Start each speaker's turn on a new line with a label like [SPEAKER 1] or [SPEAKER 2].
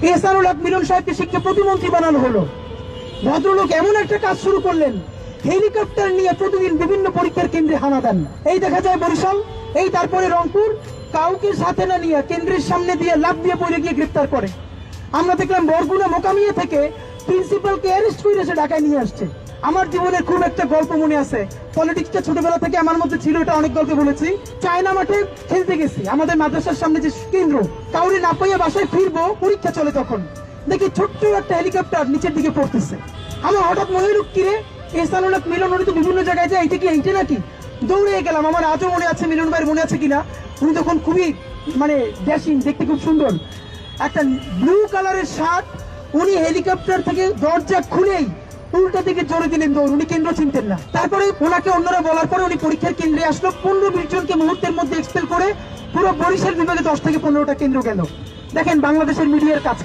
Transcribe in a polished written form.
[SPEAKER 1] এহসানুল হক মিলন সাহেবকে শিক্ষা প্রতিমন্ত্রী বানানো হলো। ভদ্রলোক এমন একটা কাজ শুরু করলেন, হেলিকপ্টার নিয়ে প্রতিদিন বিভিন্ন পরীক্ষার কেন্দ্রে হানা দেন। এই দেখা যায় বরিশাল, এই তারপরে রংপুর, কাউকে সাথে না নিয়ে কেন্দ্রের সামনে দিয়ে লাফ দিয়ে পড়ে গিয়ে গ্রেফতার করে। আমরা দেখলাম বরগুনা মোকামিয়া থেকে প্রিন্সিপালকে অ্যারেস্ট করে এসে ঢাকায় নিয়ে আসছে। আমার জীবনের খুব একটা গল্প মনে আছে, পলিটিক্সটা ছোটবেলা থেকে আমার মধ্যে ছিল, এটা অনেক গল্পে বলেছি। চায়না মাঠে খেলতে গেছি, আমাদের মাদ্রাসার সামনে যে কেন্দ্র, কাউরে না পাইয়া বাসায় ফিরবো, পরীক্ষা চলে, তখন দেখি ছোট্ট একটা হেলিকপ্টার নিচের দিকে পড়তেছে। আমার হঠাৎ মনে হলো, কিরে এহসানুল হক মিলন, উনি তো বিভিন্ন জায়গায় যায়, এইটা কি এইটা নাকি? দৌড়ে গেলাম। আমার আজও মনে আছে, মিলন ভাইয়ের মনে আছে কিনা, উনি তখন খুবই ড্যাশিং, দেখতে খুব সুন্দর, একটা ব্লু কালারের শার্ট। উনি হেলিকপ্টার থেকে দরজা খুলেই উল্টা দিকে জোরে দিলেন দৌড়, উনি কেন্দ্র চিনতেন না। তারপরে ওনাকে অন্যরা বলার পরে উনি পরীক্ষার কেন্দ্রে আসলো, 15-20 জনকে মুহূর্তের মধ্যে এক্সপেল করে পুরো বরিশাল বিভাগে 10 থেকে 15টা কেন্দ্র গেল। দেখেন বাংলাদেশের মিডিয়ার কাজ।